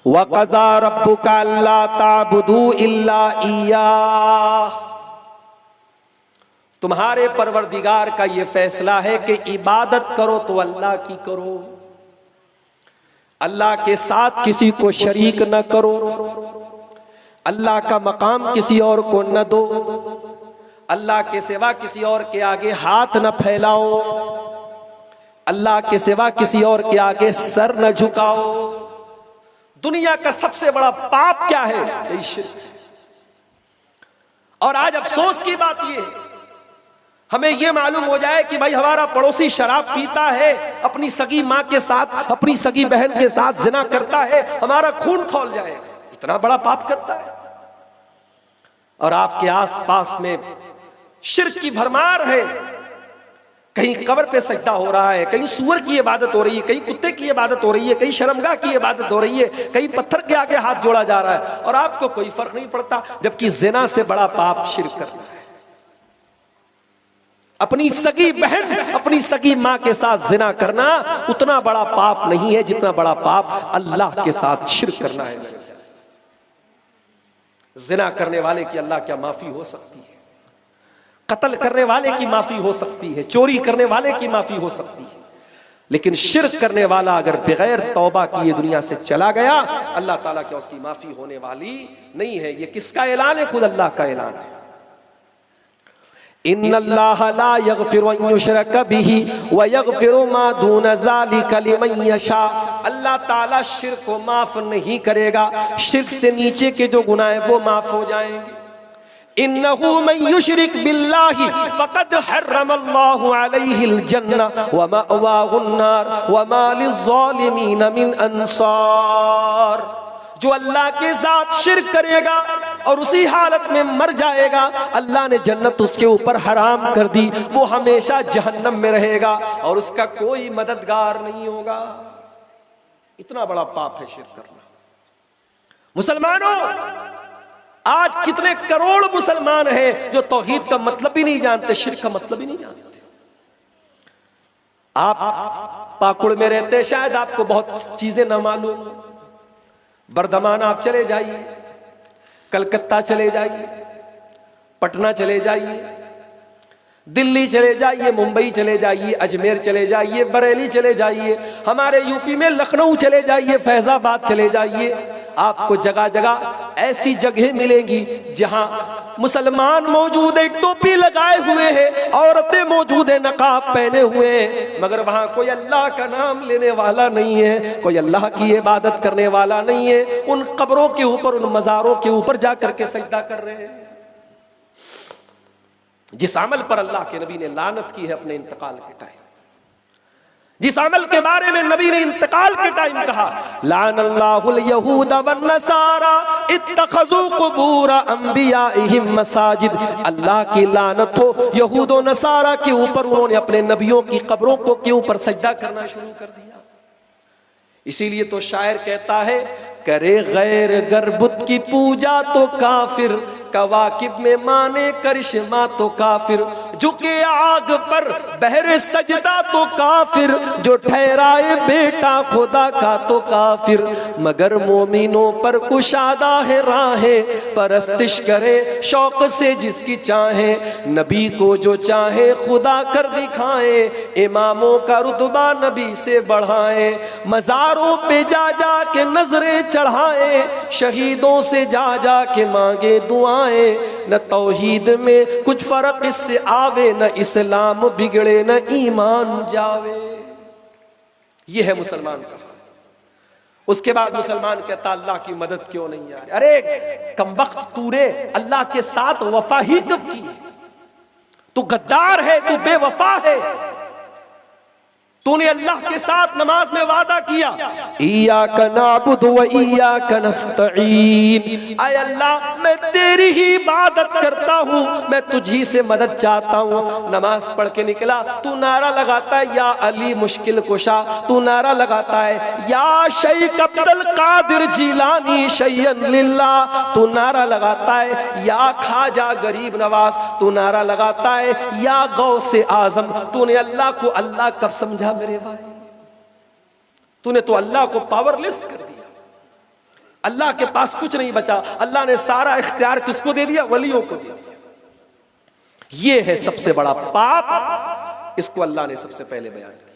वक़ज़ा रब्बुका अल्ला ताबुदू इल्ला इय्याह, तुम्हारे परवरदिगार का ये फैसला है कि इबादत करो तो अल्लाह की करो, अल्लाह के साथ किसी को शरीक न करो, अल्लाह का मकाम किसी और को न दो, अल्लाह के सिवा किसी और के आगे हाथ न फैलाओ, अल्लाह के सिवा किसी और के आगे सर न झुकाओ। दुनिया का सबसे बड़ा पाप क्या है? यही शिर्क है। और आज अफसोस की बात यह है, हमें यह मालूम हो जाए कि भाई हमारा पड़ोसी शराब पीता है, अपनी सगी माँ के साथ, अपनी सगी बहन के साथ जिना करता है, हमारा खून खौल जाए, इतना बड़ा पाप करता है। और आपके आसपास में शिर्क की भरमार है, कहीं कब्र पे सजदा हो रहा है, कहीं सूअर की इबादत हो रही है, कहीं कुत्ते की इबादत हो रही है, कहीं शर्मगाह की इबादत हो रही है, कहीं पत्थर के आगे हाथ जोड़ा जा रहा है और आपको कोई फर्क नहीं पड़ता। जबकि जिना से बड़ा पाप शिर्क करना है। अपनी सगी बहन, अपनी सगी माँ के साथ जिना करना उतना बड़ा पाप नहीं है जितना बड़ा पाप अल्लाह के साथ शिर्क करना है। जिना करने वाले की अल्लाह क्या माफी हो सकती है? कत्ल करने वाले की माफी हो सकती है, चोरी करने वाले की माफी हो सकती है, लेकिन शिर्क करने वाला अगर बगैर तौबा किए दुनिया से चला गया, अल्लाह ताला क्या उसकी माफी होने वाली नहीं है। ये किसका ऐलान है? खुद अल्लाह का ऐलान है। इन्नल्लाह ला यगफिरु अन युशरक बिही व यगफिरु मा दून ज़ालिका लिमन यशा। अल्लाह ताला शिर्क को माफ नहीं करेगा, शिर्क से नीचे के जो गुनाह हैं वो माफ हो जाएंगे। इन्नहु मन युशरिक बिल्लाहि फक़द हर्रमल्लाहु अलैहिल जन्ना व मअवाहुन नार व मा लिज़्ज़ालिमीन मिन अंसार। जो अल्लाह के साथ शिर्क करेगा और उसी हालत में मर जाएगा, अल्लाह ने जन्नत उसके ऊपर हराम कर दी, वो हमेशा जहन्नम में रहेगा और उसका कोई मददगार नहीं होगा। इतना बड़ा पाप है शिर्क करना। मुसलमानों, आज कितने करोड़ मुसलमान हैं जो तौहीद का मतलब भी नहीं जानते, शिर्क का मतलब ही नहीं जानते। आप पाकुड़ में रहते, शायद आपको बहुत चीजें ना मालूम। बर्दमान आप चले जाइए, कलकत्ता चले जाइए, पटना चले जाइए, दिल्ली चले जाइए, मुंबई चले जाइए, अजमेर चले जाइए, बरेली चले जाइए, हमारे यूपी में लखनऊ चले जाइए, फैजाबाद चले जाइए, आपको जगह जगह ऐसी जगह मिलेंगी जहां मुसलमान मौजूद है, टोपी लगाए हुए हैं, औरतें मौजूद है, नकाब पहने हुए हैं, मगर वहां कोई अल्लाह का नाम लेने वाला नहीं है, कोई अल्लाह की इबादत करने वाला नहीं है। उन कब्रों के ऊपर, उन मज़ारों के ऊपर जाकर के सजदा कर रहे हैं। जिस अमल पर अल्लाह के नबी ने लानत की है अपने इंतकाल के टाइम, जिस अमल के बारे में नबी ने इंतकाल के टाइम कहा, लानल्लाहुल यहूद वन नसारा इत्तखज़ू कुबूर अंबियाइहिम मसाजिद, अल्लाह की लानत हो यहूद और नसारा के ऊपर, उन्होंने अपने नबियों की कब्रों को के ऊपर सजदा करना शुरू कर दिया। इसीलिए तो शायर कहता है, करे गैर गरबुत की पूजा तो काफिर, कवाकिब में माने करिश्मा तो काफिर, झुके आग पर बहरे सजदा तो काफिर, जो ठहराए बेटा खुदा का तो काफिर, मगर मोमिनों पर कुशादा है राहें, परस्तिश करे शौक से जिसकी चाहे, नबी को जो चाहे खुदा कर दिखाए, इमामों का रुतबा नबी से बढ़ाए, मज़ारों पे जा जा के नजरें चढ़ाए, शहीदों से जा जा के मांगे दुआएं, न तौहीद में कुछ फर्क इससे आवे, न इस्लाम बिगड़े न ईमान जावे। ये है मुसलमान का। उसके बाद मुसलमान कहता अल्लाह की मदद क्यों नहीं आ रही? अरे कमबख्त, तूने अल्लाह के साथ वफा ही कब की? तू गद्दार है, तू बेवफा है। तूने अल्लाह के साथ नमाज में वादा किया, इय्याका नअबुदु व इय्याका नस्तईन, आय अल्लाह मैं तेरी ही इबादत करता हूँ, मैं तुझी से मदद चाहता हूँ। नमाज पढ़ के निकला, तू नारा लगाता है या अली मुश्किल कुशा, तू नारा लगाता है या शेख अब्दुल कादिर जिलानी शैयन लिल्लाह, तू नारा लगाता है या खाजा गरीब नवाज, तू नारा लगाता है या गौसे आजम। तूने अल्लाह को अल्लाह कब समझा मेरे भाई? तूने तो अल्लाह को पावरलेस कर दिया। अल्लाह के पास कुछ नहीं बचा। अल्लाह ने सारा इख्तियार किसको दे दिया? वलियों को दे दिया। ये है सबसे बड़ा पाप, इसको अल्लाह ने सबसे पहले बयान किया।